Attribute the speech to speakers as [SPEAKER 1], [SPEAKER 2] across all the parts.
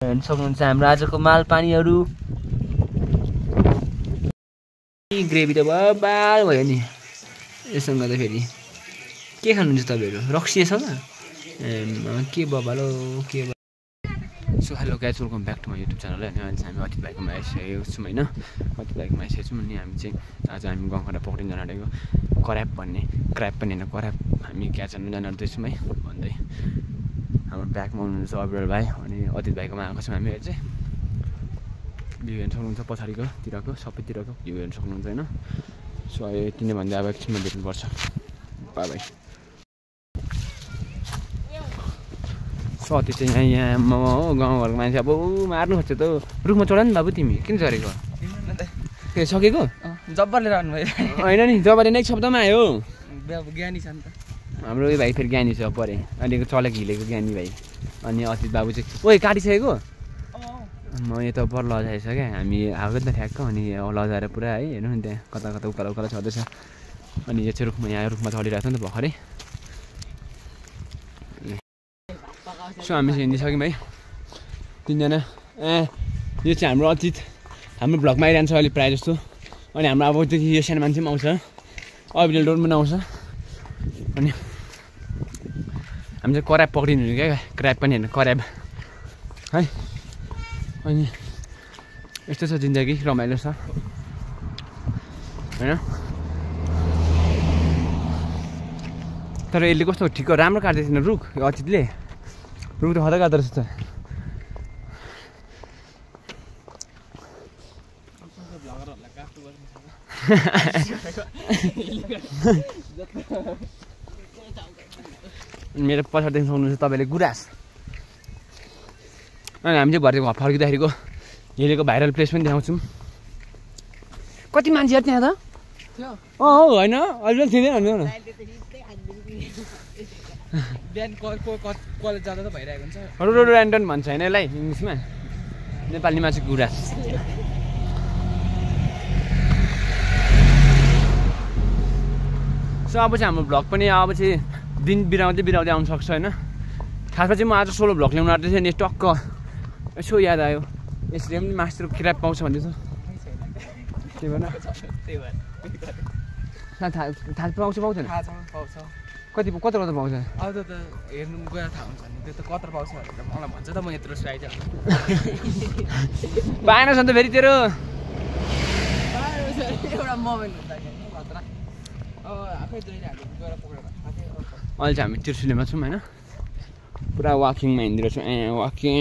[SPEAKER 1] हेर्न सक्नुहुन्छ हाम्रो आजको माल पानीहरू। ग्रेभी त बबाल भयो नि यससँग त। फेरि के खानुहुन्छ तपाईँहरू? रक्सीसँग के बबालो के। So hello guys, welcome back to my YouTube channel. अनि अहिले चाहिँ हामी अतित भाइकोमा आइसकेको छौँ होइन। अतित भाइकोमा आइसकेको छौँ अनि हामी चाहिँ आज हामी गाउँबाट पक्रिन जान आँटेको क्र्याब भन्ने, क्र्याब पनि होइन क्र्याब हामी क्याच हान्नु जान आँट्दैछौँ है भन्दै। हाम्रो ब्याकमा हुनुहुन्छ अविरल भाइ अनि अतित भाइकोमा आएको छौँ हामीहरू चाहिँ। भ्यू हेर्न सक्नुहुन्छ पछाडिकोतिरको सबैतिरको भ्यू हेर्न सक्नुहुन्छ होइन। सो यति नै भन्दै अब एकछिनमा भेट्नुपर्छ। By by. सती चाहिँ यहाँ म गाउँघरको मान्छे अब मार्नु खोज्छ त। रुखमा चढ नि बाबु, तिमी किन चढेको? के सकेको?
[SPEAKER 2] जब्बरले राख्नु भयो
[SPEAKER 1] होइन नि, जब्बरले नेक्स्ट शब्दमा आयो।
[SPEAKER 2] ज्ञानी छ नि त
[SPEAKER 1] हाम्रो यो भाइ फेरि ज्ञानी छ परे अहिलेको चलेको हिलेको ज्ञानी भाइ। अनि अतित बाबु चाहिँ ओइ काटिसकेको? म यो त पर लजाएछ क्या हामी आएको नि त ठ्याक्क। अनि लजाएर पुरा है हेर्नु नि त्यहाँ कता कता उकालो उकालो छँदैछ। अनि यो चाहिँ रुखमा यहाँ रुखमा चढिरहेको छ नि त भर्खरै। सो हामी चाहिँ हिँडिसक्यौँ है तिनजना। यो चाहिँ हाम्रो अतित हाम्रो भ्लगमा आइरहन्छ अहिले प्रायः जस्तो। अनि हाम्रो अबदेखि यो सानो मान्छे पनि आउँछ, अभिनल डोन पनि आउँछ। अनि हामी चाहिँ क्र्याब पक्रिनु क्या, क्र्याब पनि होइन क्र्याब है। अनि यस्तो छ जिन्दगी, रमाइलो छ होइन। तर यसले कस्तो ठिक राम्रो काट्दैछन् रुख, यो अतितले रुख त खतरा काट्दो रहेछ त। मेरो पछाडि देख्न सक्नुहुन्छ तपाईँले गुराँस। अनि हामी चाहिँ भरे फर्किँदाखेरिको हिलेको भाइरल प्लेस पनि देखाउँछौँ। कति मान्छेहरू त्यहाँ त? हो होइन अहिले पनि थिएन भन्नु न।
[SPEAKER 2] बिहान कलेज जाँदा त भइरहेको हुन्छ।
[SPEAKER 1] रोडोडेन्ड्रन भन्छ होइन यसलाई इङ्ग्लिसमा, नेपालीमा चाहिँ गुराँस। सो अब चाहिँ हाम्रो भ्लग पनि अब चाहिँ दिन बिराउँदै आउनु सक्छ होइन। खासमा चाहिँ म आज सोलो भ्लग ल्याउनु आँट्दै थिएँ नि, टक्क यसो याद आयो यसरी पनि मासु किराब पाउँछ भन्दैछ। त्यही भएर थाल पाउँछ पाउँदैन?
[SPEAKER 2] पाउँछ।
[SPEAKER 1] कति कता पाउँछ?
[SPEAKER 2] अब त हेर्नु गएर थाहा हुन्छ नि, त्यो त कत्र पाउँछ भनेर मलाई भन्छ त। म यत्रो आइदियो
[SPEAKER 1] पाएन छ नि त फेरि तेरो
[SPEAKER 2] एउटा मोबाइल हुँदाखेरि खतरा। अब आफै जहिले हामी गएर पक्रेर
[SPEAKER 1] अहिले चाहिँ हामी त्रिशुलीमा छौँ होइन। पुरा वाकिङमा हिँडिरहेको छौँ वाकिङ।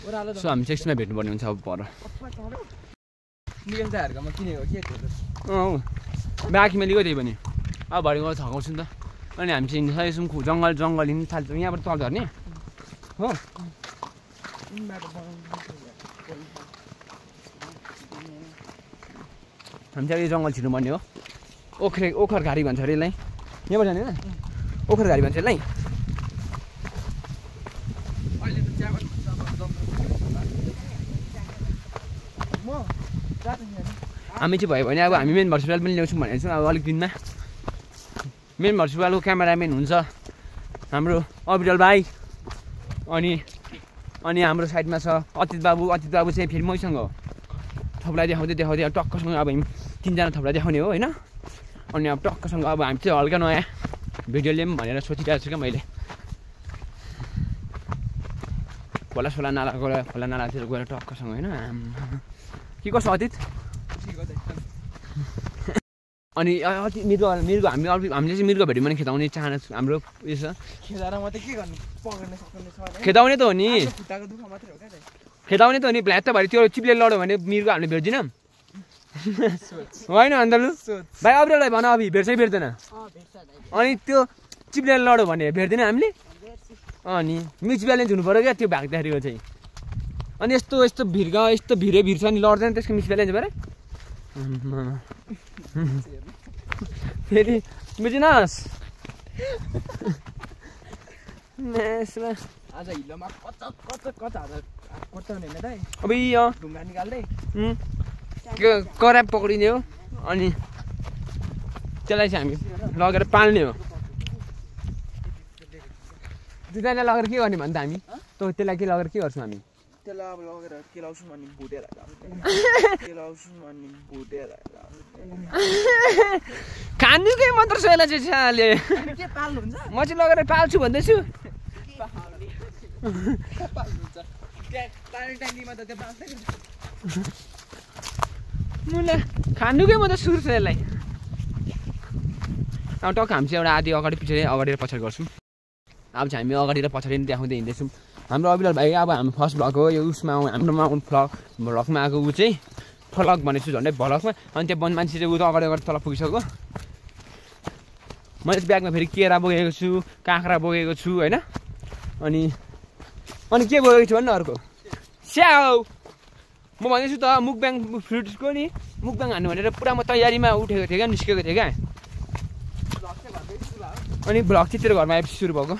[SPEAKER 1] सो हामी चाहिँ एकछिनमा भेट्नुपर्ने हुन्छ अब पर।
[SPEAKER 2] निकेल दाहरूकोमा किनेको के
[SPEAKER 1] अँ बाँकीमा लिएको त्यही पनि अब भरे गएर थकाउँछु नि त। अनि हामी चाहिँ हिँडिसकेको छौँ जङ्गल हिँड्नु थाल्छौँ यहाँबाट तल झर्ने हो। हामी चाहिँ यो जङ्गल छिर्नुपर्ने हो। ओखर घारी भन्छ अरे यसलाई, यहाँबाट जाने होइन? ओखर घारी भन्छ यसलाई। हामी चाहिँ भयो भने अब हामी मेन भर्चुअल पनि ल्याउँछौँ भनेको छौँ अब अलिक दिनमा। मेन भर्चुअलको क्यामेराम्यान हुन्छ हाम्रो अविरल भाइ। अनि हाम्रो साइडमा छ अतित बाबु। अतित बाबु चाहिँ फेरि मैसँग हो। थप्लाई देखाउँदै टक्कसँग अब हामी तिनजना थप्लाई देखाउने हो होइन। अनि अब टक्कसँग अब हामी चाहिँ हल्का नयाँ भिडियो ल्याउँ भनेर सोचिरहेको छु क्या मैले। खोला नालातिर गएर टक्कसँग होइन। के कसो अतित? अनि मिर्गो हामीले चाहिँ मिर्गो भेट्यौँ भने खेदाउने चाहना हाम्रो उयो छ। खेदाउने त हो नि, खेदाउने त हो नि। भ्ल्याट त भरे त्यो चिप्ले लड्यो भने मिर्गो हामीले भेट्दिनँ होइन अन्त लु भाइ। अविरललाई भन अभि भेट्छ कि भेट्दैन? अनि त्यो चिप्ले लड्यो भने भेट्दैन हामीले। अनि मिक्स ब्यालेन्स हुनु पऱ्यो क्या त्यो भाग्दाखेरिको चाहिँ। अनि यस्तो भिर छ नि लड्दैन त्यसको मिक्स ब्यालेन्स भएर फेरि बुझिनस्।
[SPEAKER 2] आज हिलोमा कता
[SPEAKER 1] अब
[SPEAKER 2] ढुङ्गा निकाल्दै
[SPEAKER 1] क्र्याब पक्रिने हो। अनि त्यसलाई चाहिँ हामी लगेर पाल्ने हो। त्यसलाई लगेर के गर्ने भन्दा हामी त्यसलाई के लगेर के गर्छौँ हामी
[SPEAKER 2] त्यसलाई अब लगेर के लाउँछौँ अनि भुटेर के लाउँछौँ अनि भुटेर
[SPEAKER 1] खानुकै मात्र छ यसलाई चाहिँ साले
[SPEAKER 2] के पाल्नुहुन्छ
[SPEAKER 1] म चाहिँ लगेर पाल्छु भन्दैछु मुला खानुकै मात्र सुरु छ यसलाई अब टक्क हामी चाहिँ एउटा आधी अगाडि पछाडि अगाडि र पछाडि गर्छौँ अब चाहिँ हामी अगाडि र पछाडि पनि देखाउँदै हिँड्दैछौँ हाम्रो अविरल भाइ अब हामी फर्स्ट भ्लग हो यो उसमा हाम्रोमा भ्लगमा आएको ऊ चाहिँ भ्लग भनेको छु झन्डै भ्लगमा अनि त्यो मान्छे चाहिँ ऊ त अगाडि अगाडि तल पुगिसक्यो मैले ब्यागमा फेरि केरा बोकेको छु काँक्रा बोकेको छु होइन अनि के बोकेको छु भन्नु अर्को स्याउ म भन्दैछु त मुकब्याङ फ्रुट्सको नि मुकब्याङ हान्नु भनेर पुरा म तयारीमा उठेको थिएँ क्या निस्केको थिएँ क्या अनि भ्लग चाहिँ तेरो घरमा आएपछि सुरु भएको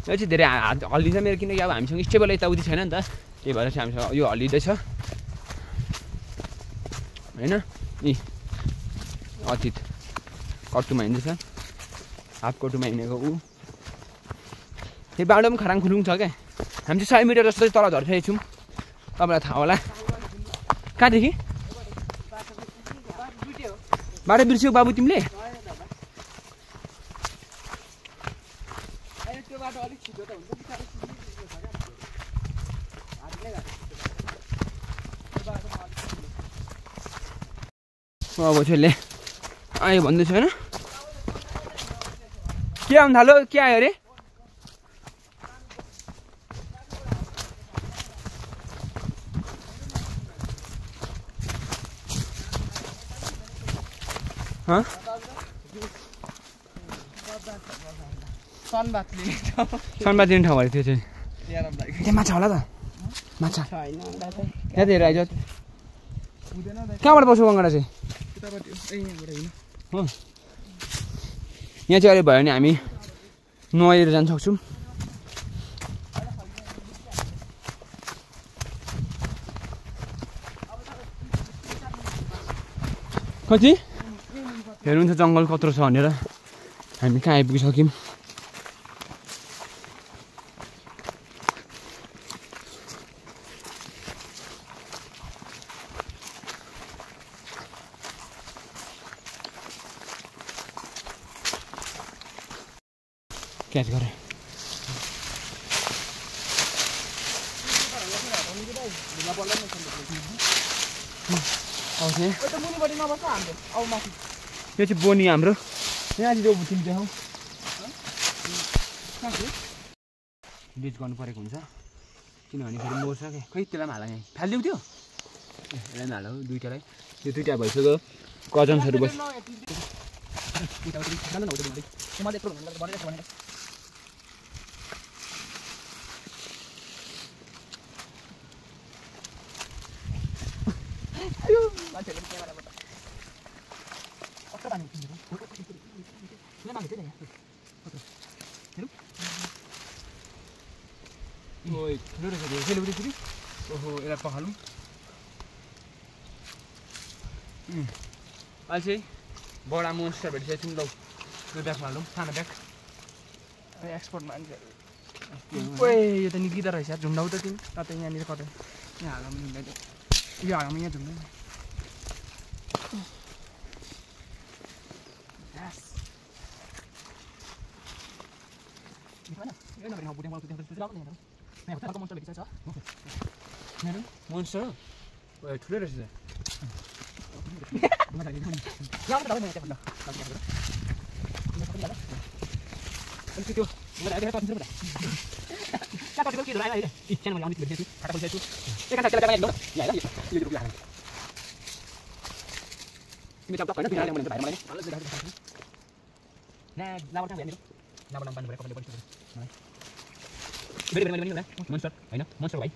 [SPEAKER 1] यो चाहिँ धेरै हल्लिन्छ मेरो किनकि अब हामीसँग स्टेबल यताउति छैन नि त त्यही भएर चाहिँ हामीसँग यो हल्लिँदैछ होइन यी अतीत कट्टुमा हिँड्दैछ हाफ कट्टुमा हिँडेको ऊ त्यो बाटो पनि खराङ खुरुङ छ क्या हामी चाहिँ 100 मिटर जस्तो तल झरिसकेको छौँ तपाईँलाई थाहा होला कहाँदेखि बाटो बिर्स्यौ बाबु तिमीले अब त्यसले आयो भन्दैछ होइन के आउनु थाल्यो के आयो अरे
[SPEAKER 2] सनबाथ
[SPEAKER 1] लिने ठाउँ अरे त्यो चाहिँ त्यहाँ माछा होला त माछा यहाँ हेर आइज कहाँबाट बस्छु गङ्गडा चाहिँ यहाँ चाहिँ अहिले भयो भने हामी नुहाएर जान सक्छौँ कति हेर्नुहुन्छ जङ्गल कत्रो छ भनेर हामी कहाँ आइपुगिसक्यौँ क्याच गरे यो चाहिँ बोनी हाम्रो यहाँ चाहिँ तिमी देखाऊ बिच गर्नु परेको हुन्छ किनभने फेरि मोर्छ क्या खै त्यसलाई पनि हाल यहाँ फालिदिउ त्यो यसलाई पनि हाल दुइटालाई त्यो दुइटा भइसक्यो कजन्सहरू बस ओहो यसलाई पखालौँ अहिले चाहिँ बडा मोन्स्टर भेटिसकेको छौँ लौ त्यो ब्याग हालौँ सानो ब्याग
[SPEAKER 2] एक्सपोर्ट मान्छेहरू ओए यो त निकिँदो रहेछ झुन्डाउ त तिमी कतै यहाँनिर कतै यहाँ हालमा झुन्डाइ यो हालमा यहाँ झुन्डाइ
[SPEAKER 1] मोन्स्टर ठुलै रहेछ मोन्स्टर होइन मोन्स्टर भाइ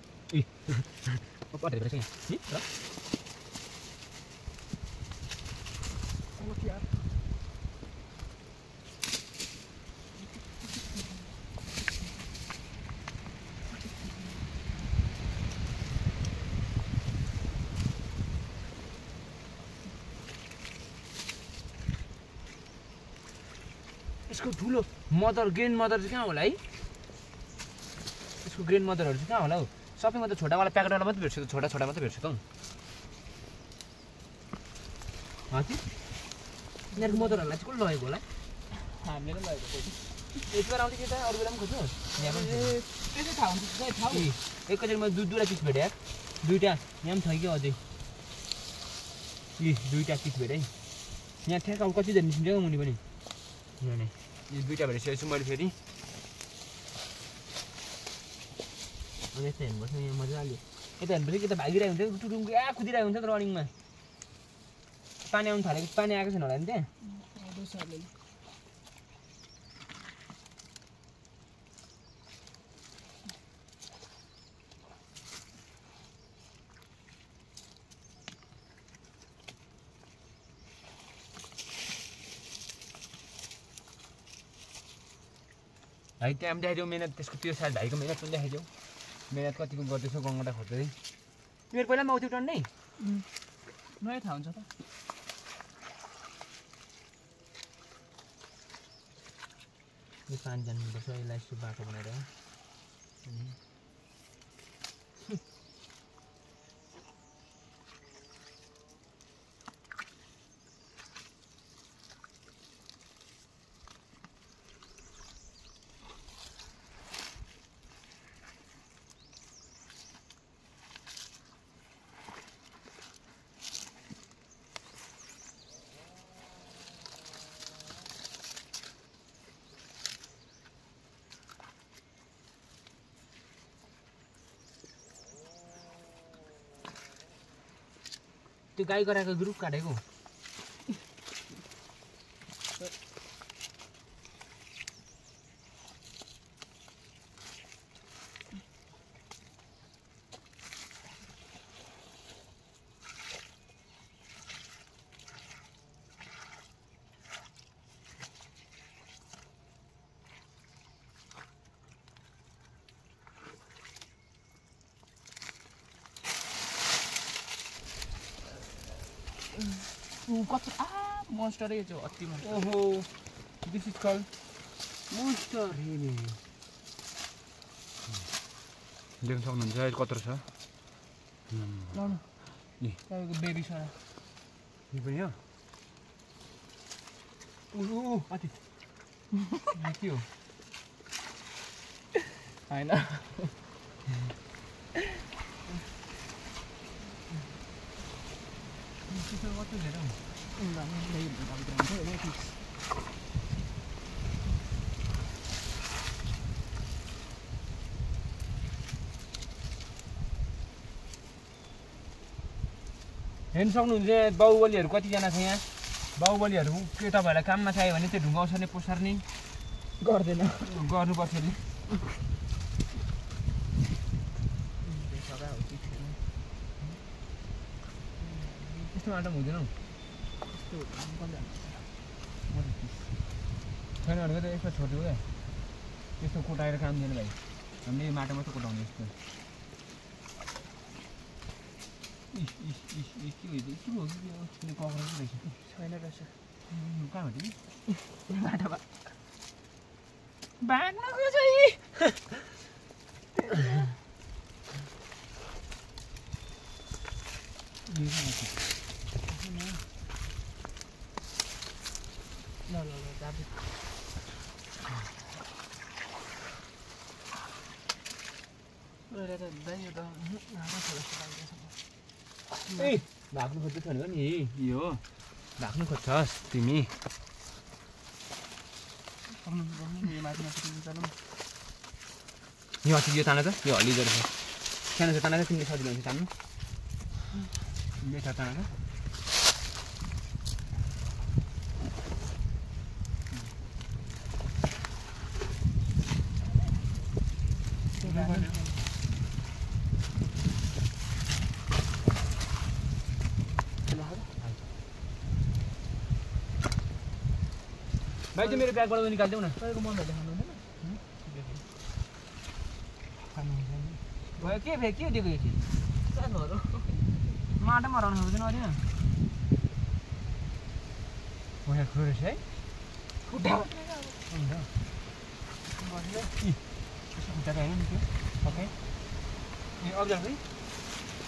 [SPEAKER 1] यसको ठुलो मदर ग्रेन मदर चाहिँ कहाँ होला है यसको ग्रेन मदरहरू चाहिँ कहाँ होला हौ सबैमा त छोटावाला प्याकेटवाला मात्रै भेट्छु छोटा छोटा मात्रै भेट्छु त हौ हाती यिनीहरूको मदरहरूलाई चाहिँ कसले लगेको होला
[SPEAKER 2] हामीले नै लगेको
[SPEAKER 1] यति बेला आउँथ्यो कि त अरू बेला पनि खोज्नु यहाँ पनि
[SPEAKER 2] त्यसै थाहा हुन्छ थाहा
[SPEAKER 1] एकैचोटि मैले दुईवटा पिस भेटेँ यार दुईवटा यहाँ पनि छ कि अझै दुईवटा पिस भेटेँ है यहाँ ठ्याक्क अब कति निस्किन्छ हौ मुनि पनि यहाँ नै यो दुईवटा भेटिसकेको छु मैले फेरि अनि यस्तो हेर्नुपर्छ यहाँ मजाले यता हेर्नुपर्छ कि त भागिरहेको हुन्छ टुटुङको या कुदिरहेको हुन्छ त रनिङमा पानी आउनु थालेको पानी आएको छैन होला नि त्यहाँ भाइ त्यहाँ पनि देखाइदेऊ मिहिनेत त्यसको त्यो साइड भाइको मिहिनेत पनि देखाइदेऊ मिहिनेत कतिको गर्दैछ गङ्गटा खोज्दै तिमीहरू पहिला पनि आउँथ्यौ टन्नै
[SPEAKER 2] नयाँ थाहा हुन्छ त
[SPEAKER 1] यो पानी जानुपर्छ यसलाई यस्तो बाटो बनाएर त्यो गाई गराएको ग्रुप काटेको
[SPEAKER 2] कस्तो मोन्स्टरै छ अति
[SPEAKER 1] ओहो दिस इज कल मोन्स्टर हेर्ने देख्न सक्नुहुन्छ अहिले कत्रो छ
[SPEAKER 2] तपाईँको बेबी छ
[SPEAKER 1] यो पनि हो ओहो कति के हो
[SPEAKER 2] होइन
[SPEAKER 1] कति धेरै हेर्नु सक्नुहुन्छ बाहुबलीहरू कतिजना छ यहाँ बाहुबलीहरू के तपाईँहरूलाई काममा चाहियो भने त्यो ढुङ्गा ओसार्ने पोसार्ने
[SPEAKER 2] गर्दैन
[SPEAKER 1] गर्नुपर्छ नि त्यस्तो माटो हुँदैन हौ छैन भनेको त यसमा छोडिदियो क्या त्यस्तो कुटाएर काम दिएन भाइ हामीले यो माटो मात्रै कुटाउने यस्तो के हो कि कक्रोच रहेछ
[SPEAKER 2] छैन रहेछ
[SPEAKER 1] कहाँ हो तिमी
[SPEAKER 2] बाटोमा भाग्न खोज ल दाबी
[SPEAKER 1] ए भाग्नु खोज्दैछ भनेको नि यो भाग्नु खोज्छस् तिमी यो अस्ति यो ताना त यो हल्लिँदो रहेछ सानो छ ताना त तिमीले सजिलो हुन्छ तान्नु मेटा ताना त भाइ चाहिँ मेरो ब्यागबाट निकालिदेऊ न
[SPEAKER 2] तपाईँको मनहरू देखाउनु हुँदैन
[SPEAKER 1] भयो के भयो के दिएको यो चिज
[SPEAKER 2] सानोहरू
[SPEAKER 1] माटोमा हराउनु सक्दैन अहिले ठुलो रहेछ है
[SPEAKER 2] खुट्टा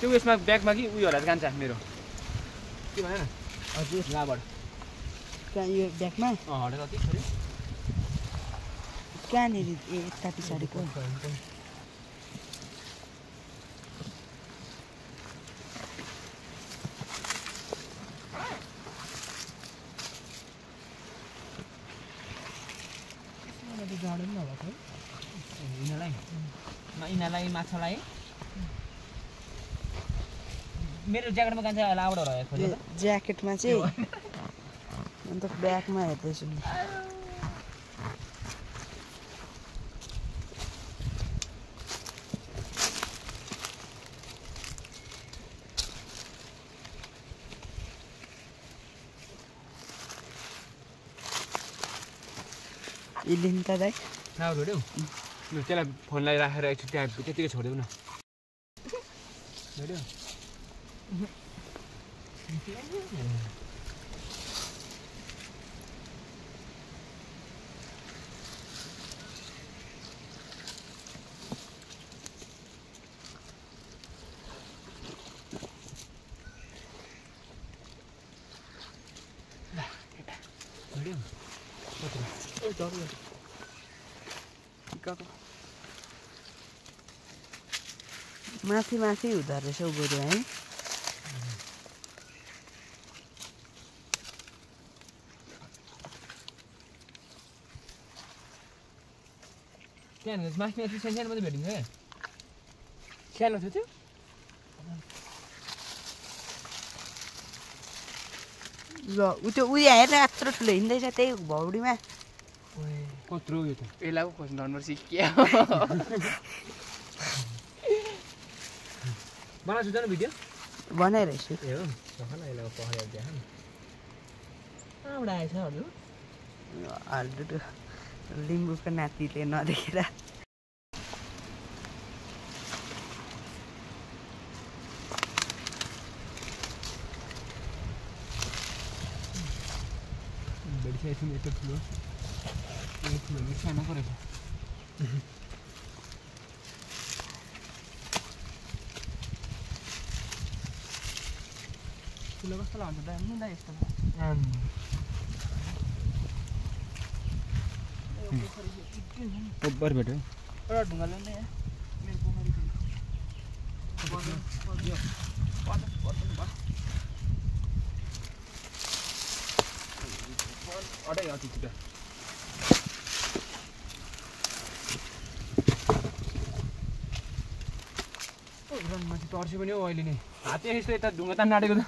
[SPEAKER 2] त्यो उयसमा ब्यागमा कि उयो होला कान्छ मेरो के भएन
[SPEAKER 1] हजुर
[SPEAKER 2] यहाँबाट
[SPEAKER 3] कहाँ यो ब्यागमा
[SPEAKER 2] हटेर कति छोड्यो
[SPEAKER 3] कहाँनिर यता पछाडिको
[SPEAKER 1] यिनीहरूलाई माछालाई मेरो ज्याकेटमा कान्छ लाबाट होला
[SPEAKER 3] ज्याकेटमा चाहिँ अन्त ब्यागमा हेर्दैछु नि इलिन त दाइ
[SPEAKER 2] कहाँ छोड्यौ त्यसलाई फोनलाई राखेर एकछिन त्यहाँ त्यतिकै छोड्यौ न छोड्यौ
[SPEAKER 3] माथि माथि हुँदो रहेछ उ बरु है
[SPEAKER 1] त्यहाँ माथि माथि सानो मात्रै भेटिन्छ क्या
[SPEAKER 2] सानो थियो त्यो
[SPEAKER 3] ल उ त्यो उयो हेरेर यत्रो ठुलो हिँड्दैछ त्यही भौडीमा
[SPEAKER 2] कत्रो यो त यसलाई पो खोज्नु धर्नु सिक्यो
[SPEAKER 1] बनाएको छु त भिडियो
[SPEAKER 3] बनाइरहेछु
[SPEAKER 1] ए हो सफल अहिले पखाले देखा कहाँबाट आएछ हजुर
[SPEAKER 3] हजुर लिम्बूको नातिले नदेखेर
[SPEAKER 1] भेटिसकेको छु यत्रो ठुलो
[SPEAKER 2] सानो परेछ ठुलो कस्तो लाग्छ दामी दाइ यस्तो
[SPEAKER 1] ओभर भेट्यो
[SPEAKER 2] एउटा ढुङ्गाले नै मेरो पोखरी अडै अति छिटो मान्छे तर्स्यो पनि हौ अहिले नै हात यस्तो यता ढुङ्गा तान नाटेको त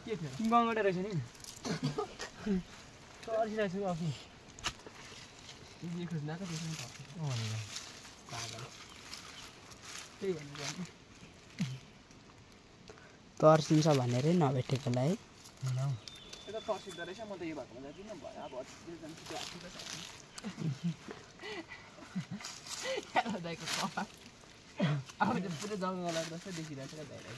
[SPEAKER 2] के थियो गङ्गडे रहेछ नि तर्सिरहेको छु आफू खोज्नाको त्यही भनेर
[SPEAKER 3] तर्सिन्छ भनेरै नभेटेकोलाई है
[SPEAKER 2] यता तर्सिँदो रहेछ म त यो भएकोमा जाँदिनँ भयो अब अति जान्छु त्यो आफू दाइको कपा अब चाहिँ पुरै जङ्गल जस्तो देखिरहेको छ दाइलाई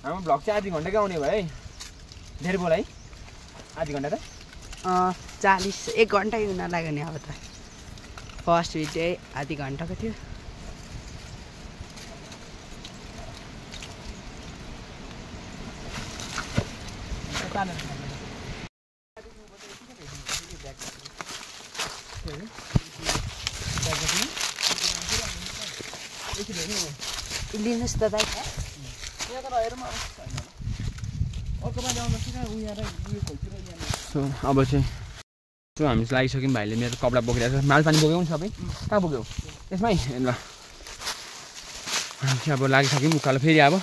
[SPEAKER 2] हाम्रो भ्लग चाहिँ आधी घन्टाकै आउने भयो है धेरै बोल है आधी घन्टा त
[SPEAKER 3] 1 घन्टा हुन लाग्यो नि अब त फर्स्ट भिडियो आधी घन्टाको थियो लिनुहोस् त दाइ
[SPEAKER 2] यहाँ त हेरौँ अर्को पालि आउँदाखेरि कहाँ उयो उयो खोल्छु र यहाँ
[SPEAKER 1] सो अब चाहिँ सो हामी लागिसक्यौँ भाइले मेरो कपडा बोकिरहेको छ माल पानी बोक्यौँ नि सबै कहाँ बोक्यौ यसमै ल हामी चाहिँ अब लागिसक्यौँ उकालो फेरि अब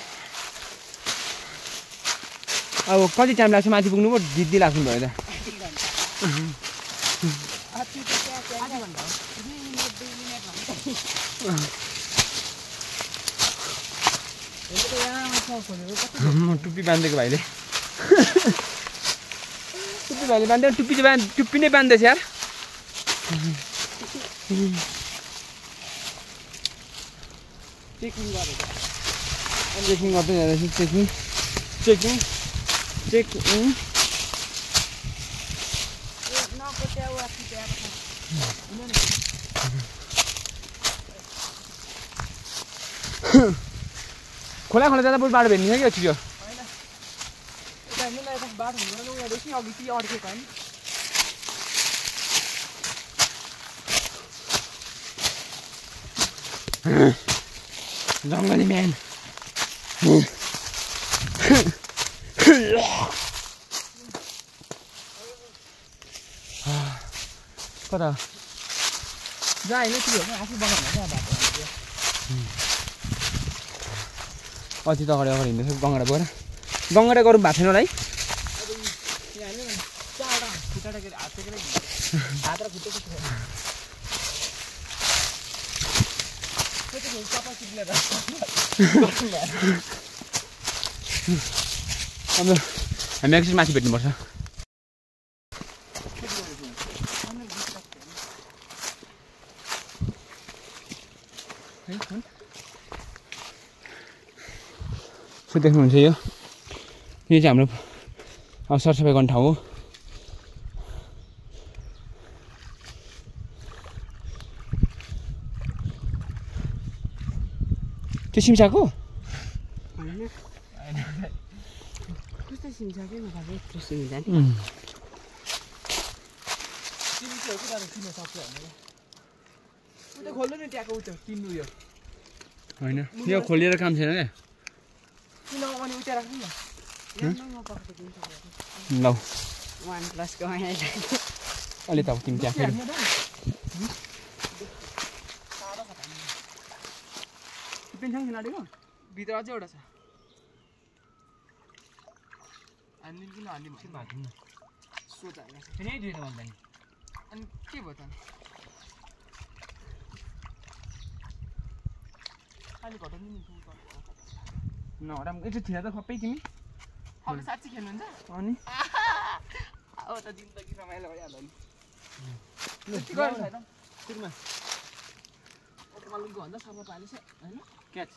[SPEAKER 1] कति टाइम लाग्छ माथि पुग्नु पो दिदी लाग्नु भयो त टुप्पी बाँधेको भाइले टुप्पी भाइले बाँधेको टुप्पी नै बाँध्दैछ यार
[SPEAKER 2] चेकिङ गरेको
[SPEAKER 1] चेकिङ गर्दै जाँदैछ चेकिङ खोला जाँदा बरु बाटो भेट्ने क्या छिटो
[SPEAKER 2] बाटो हुँदैन उनीहरूदेखि अघि कि अड्केको होइन
[SPEAKER 1] जङ्गली म्यान कता
[SPEAKER 2] जहाँ होइन त्यो आफै बनाउनु क्या बाटो
[SPEAKER 1] अति त अगाडि हिँड्दैछ गङ्गडा बोकेर गङ्गडा गरौँ भएको छैन होला है
[SPEAKER 2] हात र खुट्टा
[SPEAKER 1] अब हामी एकछिन माथि भेट्नुपर्छ सो देख्नुहुन्छ यो चाहिँ हाम्रो अब सरसफाइ गर्ने ठाउँ हो त्यो सिम्साको
[SPEAKER 3] कस्तो सिम्सा के नभएको यत्रो सिम्सा नि
[SPEAKER 2] खोल्नु नि त्यहाँको उयो किन्नु यो
[SPEAKER 1] होइन यो खोलिएर काम छैन क्या
[SPEAKER 2] किन अनि उता राख्नु न
[SPEAKER 1] ल
[SPEAKER 3] OnePlus-को
[SPEAKER 1] अलि त तिमी त्यहाँ फेरि
[SPEAKER 2] पेन्सन खेलाडेको भित्र अझै एउटा छ हान्दिनु किन हान्दिनु सोच अनि के भयो त खालि घटाउनु नि
[SPEAKER 1] नराम्रो यसो थिएन त सबै तिमी
[SPEAKER 2] अब साँच्ची खेल्नुहुन्छ
[SPEAKER 1] अनि
[SPEAKER 2] अब त जिन्दगी रमाइलो भइहाल्यो नि के गर्नु छैन
[SPEAKER 1] सुरुमा
[SPEAKER 2] ओकमालुको भन्दा सबै पालिस होइन
[SPEAKER 1] क्याच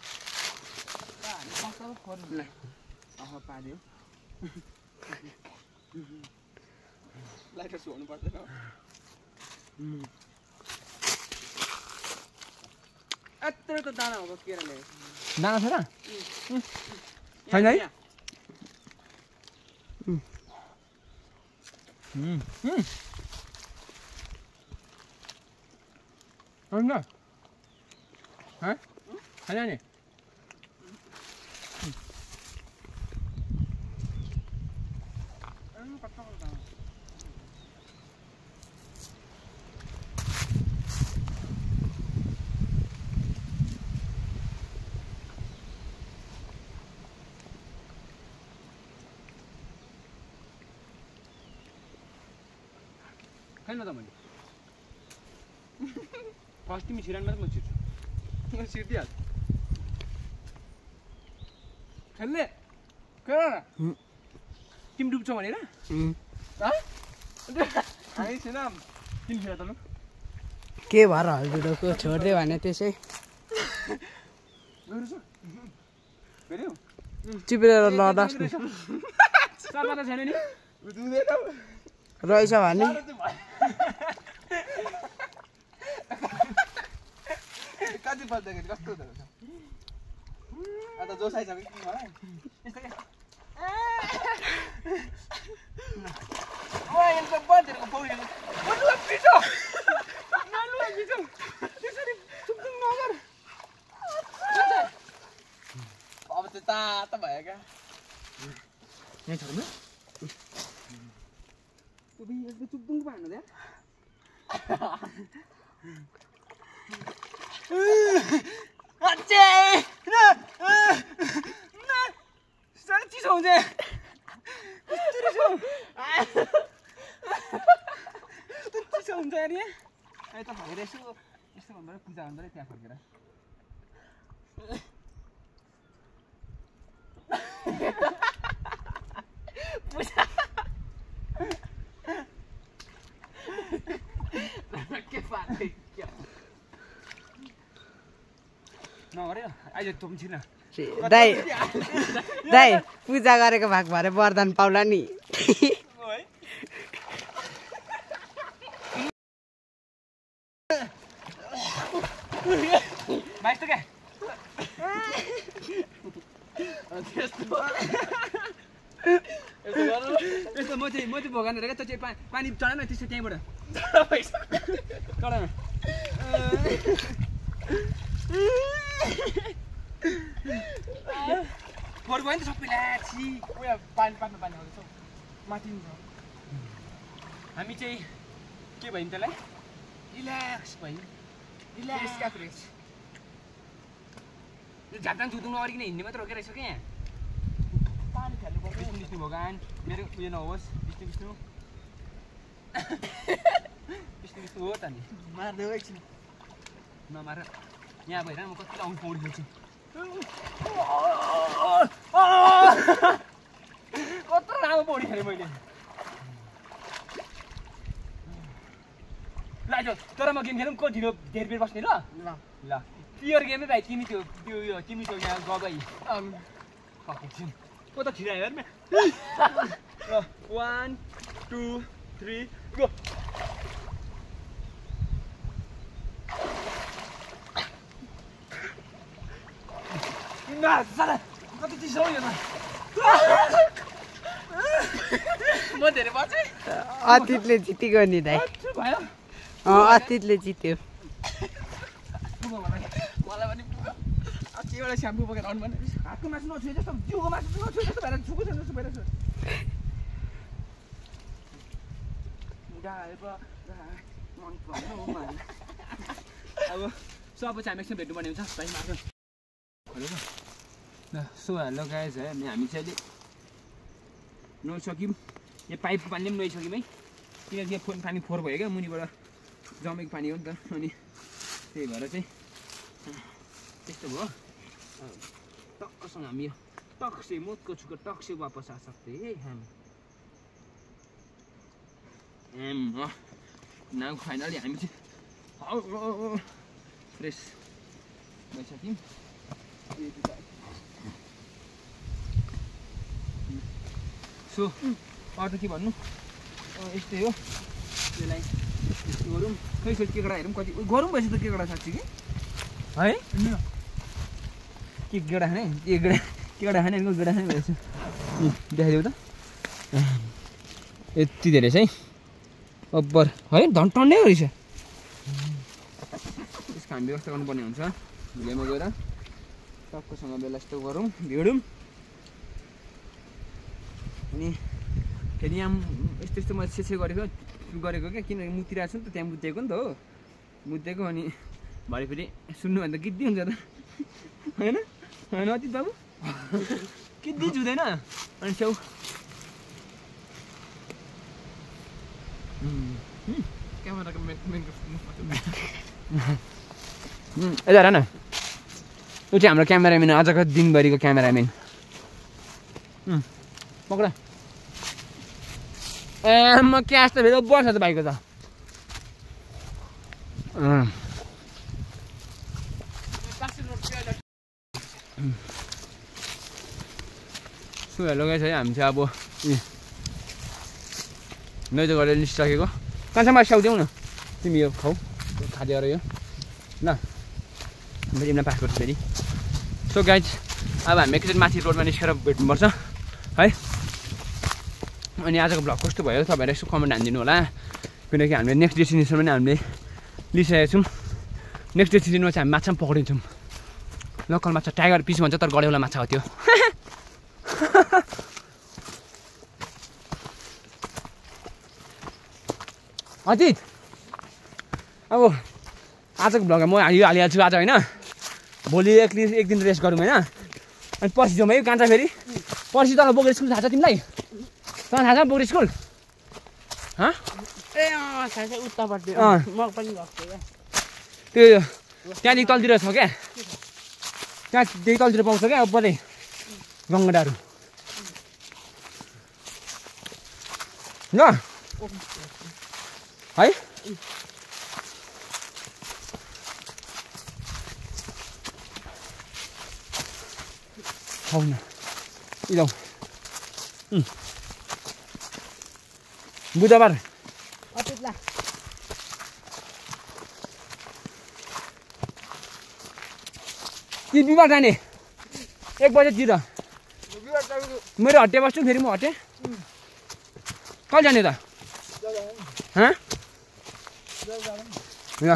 [SPEAKER 2] हामी कस्तो खोर्नु ल
[SPEAKER 1] पाल्यो
[SPEAKER 2] लाइटर सुहाउनु पर्दैन यत्रो दाना हो केराले
[SPEAKER 1] दाना छ र छैन है होइन छैन नि छैन त मैले फर्स्ट तिमी छिरान मात्रै म छिर्छु
[SPEAKER 2] म छिर्दिहाल्छु खेल्ने खेल न
[SPEAKER 1] तिमी डुब्छौ भनेर
[SPEAKER 2] हामी छैन तिमी खेल त ल
[SPEAKER 3] के भएर हल्दुडोको छोड्दियो भने त्यसै चिपेर लडास
[SPEAKER 1] चारपाता छैन नि
[SPEAKER 3] रहेछ भने
[SPEAKER 2] कति बज्दाखेरि कस्तो हुँदो रहेछ अन्त जोसाइसक्यो कि मलाई यस्तो तेरेको पौडी खेल्नु लुगा भिजो लुगा भिजो त्यसरी चुप्चुप नगर अब चाहिँ तातो भयो क्या यहाँ छोड्नु चुप्चुप पार्नु त्यहाँ साह्रै चिसो हुन्छ चिसो हुन्छ अरे त फर्केर यसो यस्तो भन्दा पूजा भन्दा त्यहाँ फर्केर नगरे अहिले तँ छिन
[SPEAKER 3] दाइ दाइ पूजा गरेको भाग भएर वरदान पाउला नि
[SPEAKER 2] बाइस त क्या यस्तो म चाहिँ भोगान क्या त चाहिँ पानी चढाएन त्यस्तो त्यहीँबाट चढाएन बरु गयो नि त सबैलाई छि उयो पानी आउँदैछ माथि हामी चाहिँ के भयौँ त्यसलाई रिल्याक्स भयौँ रिल्याक्स क्या फ्रेस झापटाङ थुतुङ नगरिकन हिँड्ने मात्र हो क्या रहेछ क्या यहाँ पानी खेल्नु पर्छ विष्णु भगवान् मेरो उयो नहोस् विष्णु विष्णु हो त नि मार्दै एकछिन नमार यहाँ भएर म कति आउनु पौडी खेल्छु कत्रो लामो पौडी खेलेँ मैले ल तर म गेम खेलौँ को ढिलो धेरै बेर बस्ने ल ल प्योर गेमै भाइ तिमी त्यो तिमी त्यो यहाँ गबाई एकछिन को त छिरायो हेर्नु ल 1 2 3 गो साला कति चिसो हो यो त म धेरै बचे
[SPEAKER 3] अतीतले जितेको नि दाइ
[SPEAKER 2] भयो
[SPEAKER 3] अतीतले जित्यो
[SPEAKER 2] मलाई पनि पुग्यो एउटा स्याम्पू बोकेर आउनु भने हातको मासु नछुए जस्तो जिउको मासु नछुए जस्तो भएर छुको छ जस्तो भइरहेको अब सब चाहिँ हामी एकछिन भेट्नुपर्ने हुन्छ भाइ मार्छ ल सो हेलो गाइज है हामी चाहिँ अहिले नुहाइसक्यौँ यो पाइपको पानीले पनि नुहाइसक्यौँ है किनकि यो पानी फोहोर भयो क्या मुनिबाट जमेको पानी हो नि त अनि त्यही भएर चाहिँ त्यस्तो भयो टक्कसँग हामी यो टक्से मोदको छुको टक्से वापस आ सक्थे है हामी नाउ फाइनली हामी चाहिँ फ्रेस भइसक्यौँ सो अरू त के भन्नु यस्तै हो त्यसलाई यस्तो गरौँ खै फेरि केकडा हेरौँ कति गरौँ भएपछि त केकडा साँच्ची कि है के गेडा खाने केकडा खाने गेडा खाने भएछ देखाइदेऊ त यति धेरै चाहिँ अब्बर है झन् टन्नै रहेछ त्यसको हामी व्यवस्था गर्नुपर्ने हुन्छ भुलेमा गएर टक्कसँग बेला यस्तो गरौँ भिडौँ अनि फेरि यहाँ यस्तो यस्तो मैले सेसे गरेको क्या किनकि मुतिरहेको छु नि त त्यहाँ मुतेको नि त हो मुतेको अनि भरे फेरि सुन्नु भने त गिद्दी हुन्छ त होइन होइन अतीत बाबु गिद्दी जुँदैन अनि स्याउ क्यामेराको यता हेर न ऊ चाहिँ हाम्रो क्यामेराम्यान आजको दिनभरिको क्यामेराम्यान पक्रा म क्यास त फेरि बर्छ त भाइको त सो हेलो गाइस है हामी चाहिँ अब नैतो गरेर लिस्ट राखेको कहाँसम्म स्याउदेऊ न तिमी यो खाऊ खाँदै यो ल फेरि यिनीलाई पास गर्छु फेरि सो गाइज अब हामी एकचोटि माथि रोडमा निस्केर भेट्नुपर्छ है अनि आजको भ्लग कस्तो भयो तपाईँहरू यसो कमेन्ट हानिदिनु होला किनकि हामीले नेक्स्ट डेस्टिनेसन पनि हामीले लिइसकेका छौँ नेक्स्ट डेस्टिनेसनमा चाहिँ हामी माछा पनि पक्रिन्छौँ लोकल माछा टाइगर पिस भन्छ तर गडेवाला माछा हो त्यो अजित अब आजको भ्लग म हालिहाल्छु आज होइन भोलि एक दिन रेस्ट गरौँ होइन अनि पर्सि जाउँ है कान्छा फेरि पर्सि तल बोकेर स्कुल थाहा छ तिमीलाई तँलाई थाहा छ बोकेर स्कुल
[SPEAKER 3] उतापट्टि म पनि गएको
[SPEAKER 2] त्यो त्यहाँदेखि तलतिर छ क्या त्यहाँदेखि तलतिर पाउँछ क्या अब पछि गङ्गाडाहरू ल है खाऊ न इलाउ बुधबार कि बिहिबार जाने 1 बजेतिर मेरो हट्टे बस्छु फेरि म हट्टे कहिले जाने त ल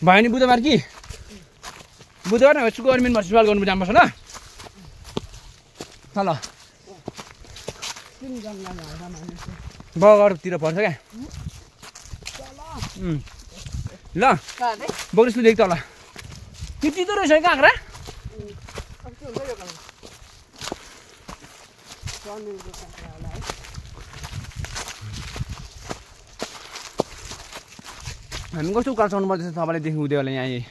[SPEAKER 2] भयो नि बुधबार कि बुधबार गभर्मेन्ट म्युनिसिपल गर्नु जानुपर्छ ल ल बगरतिर पर्छ क्या ल बगरी स्कुल तल त्यो चितो रहेछ है काँक्रा हामी कस्तो उकालो चढ्नु पर्दैछ तपाईँले देख्नु हुँदै होला यहाँ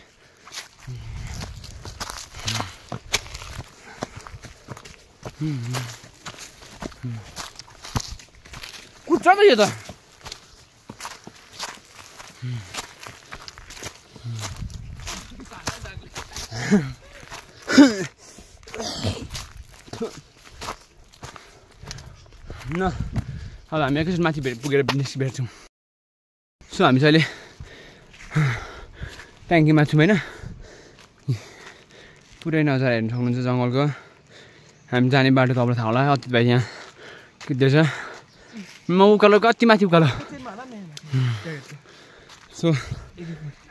[SPEAKER 2] कुद्छ त यो त न अब हामी एकैचोटि माथि पुगेर नेक्स्ट भेट्छौँ सो हामी चाहिँ अहिले ट्याङ्कीमा छौँ होइन पुरै नजारा हेर्नु सक्नुहुन्छ जङ्गलको हामी जाने बाटो तपाईँलाई थाहा होला अतीत भाइ यहाँ कुद्दैछ म उकालो कति माथि उकालो सो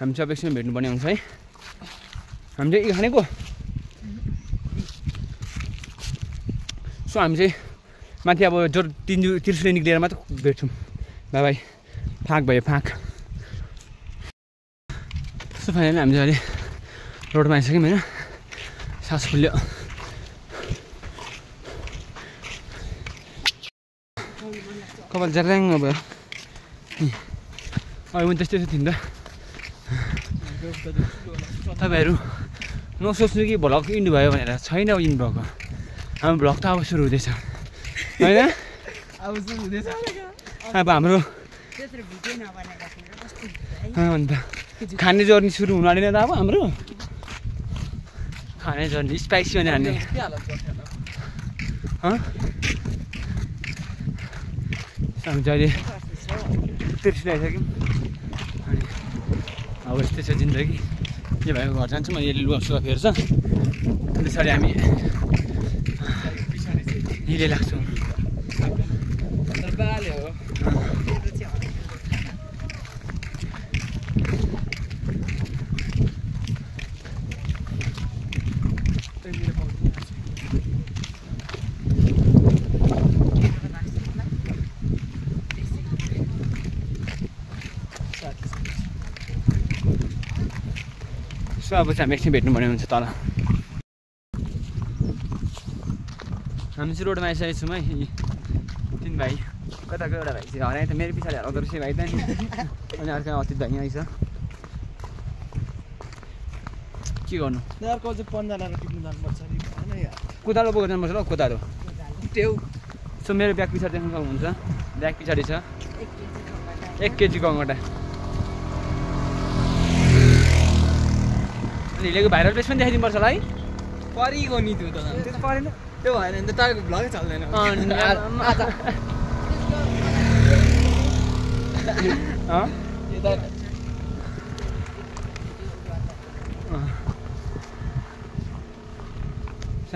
[SPEAKER 2] हामी चाहिँ अब एकछिन भेट्नुपर्ने हुन्छ है हामी चाहिँ खानेको सो हामी चाहिँ माथि अब जो तिर्सुले निक्लिएर मात्र भेट्छौँ बाई बाई फाँक भयो फाँक सो फाइनली हामी चाहिँ अहिले रोडमा आइसक्यौँ होइन सास फुल्यो कपाल जर्राङ भयो अहिले पनि त्यस्तै थियो नि त तपाईँहरू नसोच्नु कि भ्लग इन्ड भयो भनेर छैन इन्ड भएको हाम्रो भ्लग त अब सुरु हुँदैछ होइन अब हाम्रो अन्त खाने जर्नी सुरु हुनु आँटेन त अब हाम्रो खाने जर्नी स्पाइसी भने हान्ने हामी चाहिँ अहिले तिर्सुली आइसक्यौँ अनि अब यस्तै छ जिन्दगी यो भाइको घर जान्छौँ अनि यसले लुगा सुगा फेर्छ अनि पछाडि हामी हिले लाग्छौँ सो अब चाहिँ हामी एकछिन भेट्नुपर्ने हुन्छ तल हामी चाहिँ रोडमा आइसकेको छौँ है 3 भाइ कताको एउटा भाइ चाहिँ हरायो त मेरो पछाडि हराउँदो रहेछ भाइ त नि अनि अर्को अतीत भाइ यहाँ आइछ के गर्नु
[SPEAKER 3] अर्को चाहिँ पन्जालाएर टिप्नु जानुपर्छ
[SPEAKER 2] कोदालो बोकेर जानुपर्छ ल कोदालो त्यो सो मेरो ब्याग पछाडि देख्नु सक्नुहुन्छ ब्याग पछाडि छ 1 केजी गङ्गटा अनि हिलेको भाइरल पेज पनि देखाइदिनुपर्छ होला है
[SPEAKER 3] परिगयो नि त्यो त
[SPEAKER 2] त्यो परेन
[SPEAKER 3] त्यो भएन भने त तपाईँको भ्लगै चल्दैन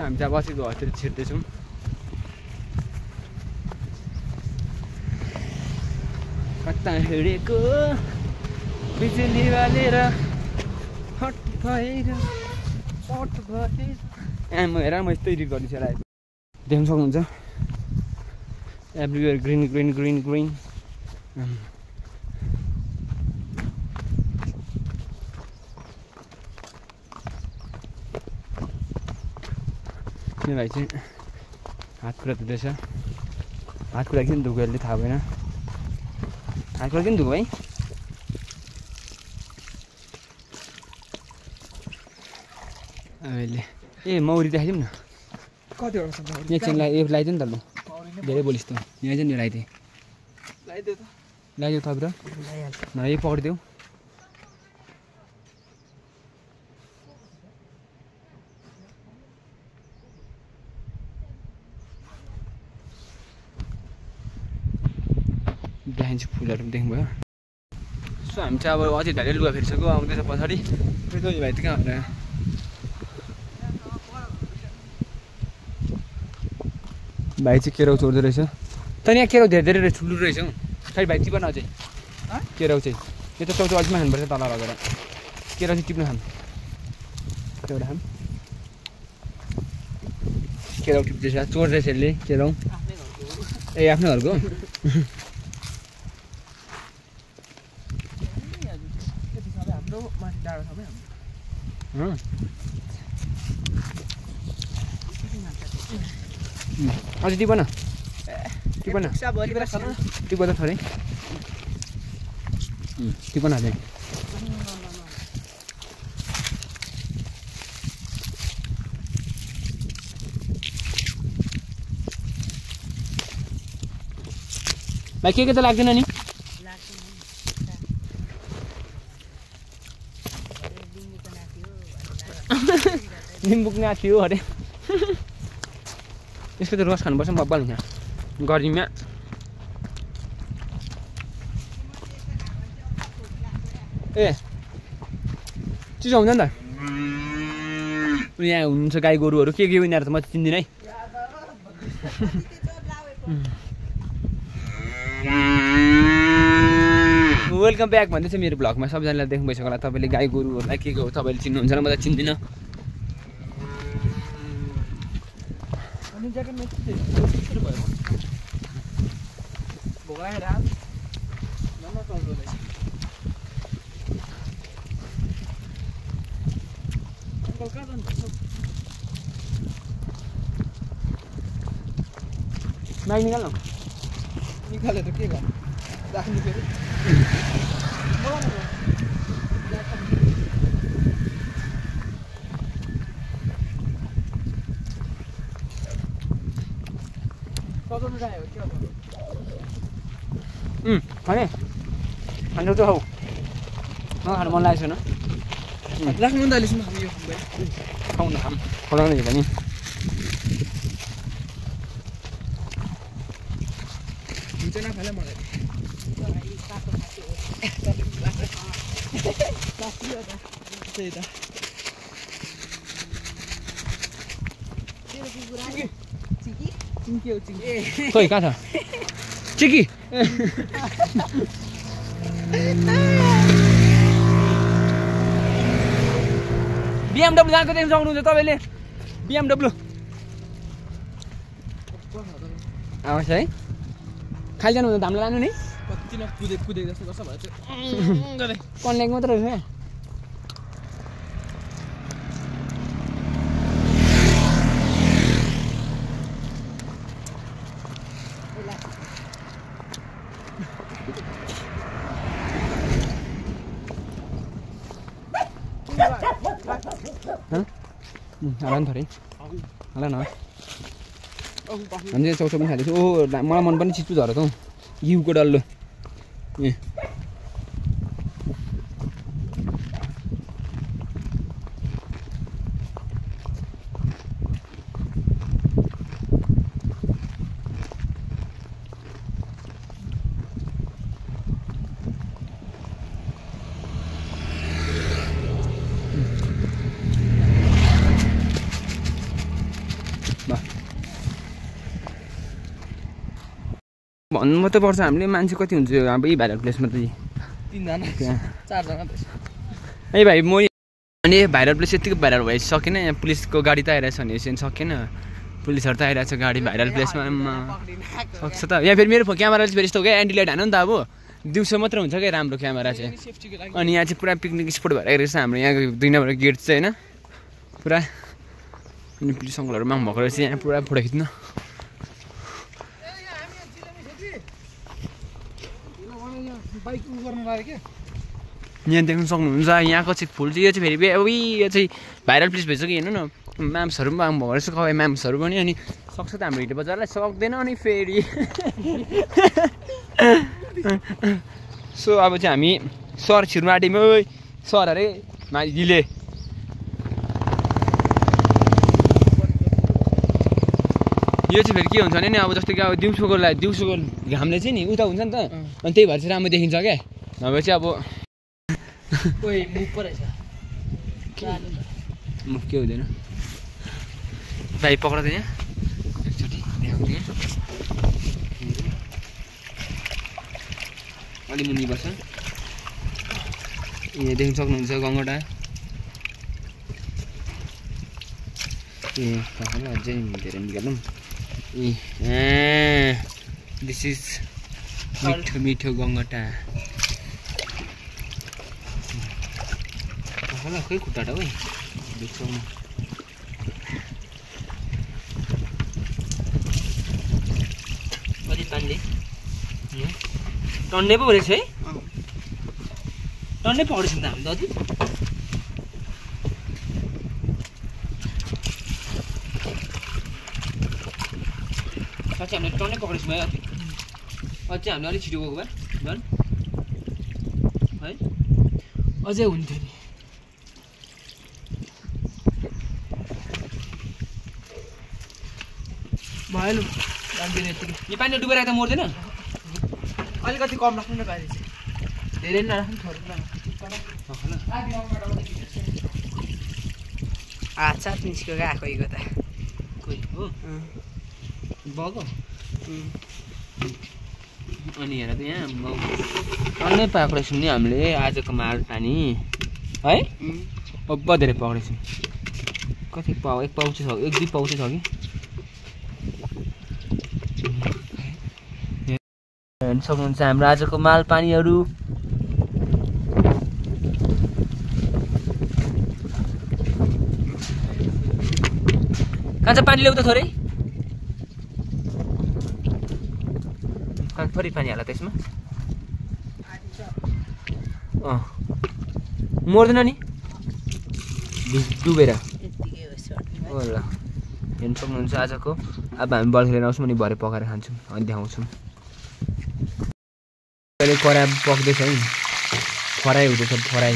[SPEAKER 1] हामी चाहिँ बसेको घरतिर छिर्दैछौँ कता हिँडेको बिजुली बालेर हट भएर म हेर म यस्तै एडिट गर्नु छ देख्न सक्नुहुन्छ everywhere green green green green यो भाइ चाहिँ हात खुट्टा धुँदैछ हात खुट्टा किन धुको अहिले थाहा भएन हात खुट्टा किन धुको भाइ अहिले ए मौरी देखाइदिउँ न
[SPEAKER 2] कतिवटा
[SPEAKER 1] यहाँ चाहिँ ए लगाइदियो नि त ल धेरै बोलिस् त यहाँ चाहिँ नि लगाइदिएँ लगाइदियो तपाईँ र न यही पक्रिदेऊ देखाइन्छ फुलहरू देख्नुभयो सो हामी चाहिँ अब अझै धेरै लुगा फेरिसक्यो आउँदैछ पछाडि भाइ त कहाँ होला भाइ चाहिँ केराउ चोर्दो रहेछ त यहाँ केराउ धेरै धेरै ठुलो रहेछ हौ खै भाइ टिप्न अझै केराउ चाहिँ यो त चौचौ अझैमा खानुपर्छ तल लगेर केराउ चाहिँ टिप्नु खानु एउटा खानु केराउ टिप्दैछ चोर्दैछ यसले केराउ ए आफ्नो घरको अझै टिप न टिप न टिप त थोरै टिप न अझै भाइ के त लाग्दैन नि निम्बुक नाथ्यो अरे यसको त रस खानुपर्छ बब्बल हुन्छ गर्मीमा ए चिसो हुन्छ नि त यहाँ हुनुहुन्छ गाई गोरुहरू के यिनीहरू त म चिन्दिनँ है वेलकम ब्याक भन्दैछ मेरो भ्लगमा सबैजनालाई देख्नु भइसक्यो होला तपाईँले गाई गोरुहरूलाई के हो तपाईँले चिन्नुहुन्छ होला म त चिन्दिनँ माइक निकाल्नु
[SPEAKER 2] निकालेर के गर्नु राख्नु फेरि
[SPEAKER 1] खाने खानु चाहिँ हौ म खानु मन लागेको छैन
[SPEAKER 2] राख्नु त अहिलेसम्म हामी यो
[SPEAKER 1] खाउँ न खाऊँ खोलाउनु हेर्दा नि
[SPEAKER 2] हुन्छ नखाले मलाई त्यही त
[SPEAKER 1] खोइ कहाँ छ चिकी BMW जानको देख्न सक्नुहुन्छ तपाईँले BMW आउँछ है खाइ जानु धामलाई लानु नि
[SPEAKER 2] कति न कुदे जस्तो गर्छ भएर चाहिँ
[SPEAKER 1] कन्याक मात्र रहेछ हाल नि थोरै हाल न हामी चाहिँ चौचौ पनि खाँदैछु ओ मलाई मन पनि चिप्पु झरेको हौ घिउको डल्लो ए
[SPEAKER 2] भन्नु मात्रै पर्छ हामीले मान्छे कति हुन्छ अब यही भाइरल प्लेसमा त
[SPEAKER 3] 3 जना 4 जना
[SPEAKER 2] है भाइ म अनि भाइरल प्लेस यतिको भाइरल भइसकेन यहाँ पुलिसको गाडी त आइरहेछ भने यसरी सकेन पुलिसहरू त आइरहेछ गाडी भाइरल प्लेसमा सक्छ त यहाँ फेरि मेरो क्यामेरा चाहिँ फेरि यस्तो क्या एन्टी लाइट हान्नु नि त अब दिउँसो मात्र हुन्छ क्या राम्रो क्यामेरा चाहिँ अनि यहाँ चाहिँ पुरा पिकनिक स्पोट भएर रहेछ हाम्रो यहाँको 2 नम्बर गेट चाहिँ होइन पुरा अनि पुलिस अङ्कलहरू माग भएको रहेछ यहाँ पुरा फोटो खिच्न यहाँ देख्न सक्नुहुन्छ यहाँको चाहिँ फुल चाहिँ यो चाहिँ फेरि यो चाहिँ भाइरल प्लेस भइसक्यो हेर्नु न म्याम्सहरू पनि आउनु भएको रहेछ कवै म्याम्सहरू पनि अनि सक्छ त हाम्रो हिटो बजारलाई सक्दैन अनि फेरि सो अब चाहिँ हामी सर छिर्नु आँट्यौँ है सर अरे माइजीले यो चाहिँ फेरि के हुन्छ भने नि अब जस्तो कि अब दिउँसोको घामले चाहिँ नि उता हुन्छ नि त अनि त्यही भएर चाहिँ राम्रो देखिन्छ क्या नभए चाहिँ अब मुख के हुँदैन भाइ पक्र त यहाँ एकचोटि देखाउँदै अलि मुनि बस्छ यहाँ देख्न सक्नुहुन्छ गङ्गटा ए अझै धेरै निकालौँ दिस इज मिठो मिठो गङ्गटा होला खै खुट्टा हो देख्छ कति पानीले टन्ने पो रहेछ है टन्नै पक्रेछ नि त हामी दाजु साँच्चै हामीले टन्नै पक्रेछ भयो अझै हामीले अलिक छिटो गएको भए झन् है अझै हुन्थ्यो नि
[SPEAKER 3] भयो लु
[SPEAKER 2] यो पानीले डुबेर त मर्दैन
[SPEAKER 3] अलिकति कम राख्नु न पानी चाहिँ धेरै नराख्नु थोरै आच्छा निस्क्यो क्या कोहीको त
[SPEAKER 2] कोही हो बग अनि हेर त यहाँ टन्नै पक्रेछौँ नि हामीले आजको माल पानी है अब धेरै पक्रेछौँ कति पाउ 1 पाउ चाहिँ छ 1-2 पाउ चाहिँ छ कि हेर्न सक्नुहुन्छ हाम्रो आजको माल पानीहरू कहाँ चाहिँ पानी ल्याउ त थोरै थोरै पानी हाल त्यसमा मर्दैन नि डुबेर ल हेर्न सक्नुहुन्छ आजको अब हामी बल्खेर आउँछौँ अनि भरे पकाएर खान्छौँ अनि देखाउँछौँ अहिले कराई पक्दैछ है फ्राई हुँदैछ फ्राई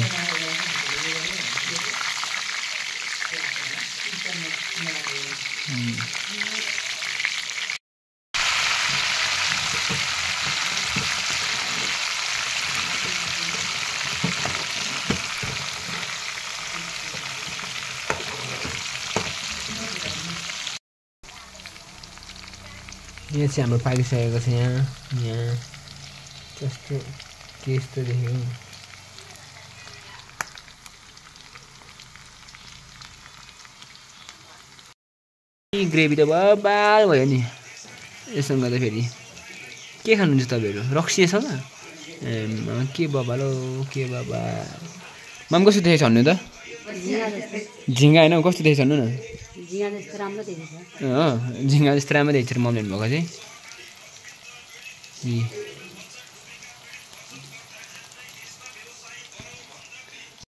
[SPEAKER 2] यहाँ चाहिँ हाम्रो पाकिसकेको छ यहाँ कस्तो के यस्तो देख्यो ग्रेभी त बबाल भयो नि यससँग त फेरि के खानुहुन्छ तपाईँहरू रक्सीसँग के बबाल हो के बाबा माम कस्तो देखेछ भन्नु त झिङ्गा होइन कस्तो देखेछ भन्नु न झिङ्गा जस्तो राम्रो देखेछ ममले भन्नुभएको चाहिँ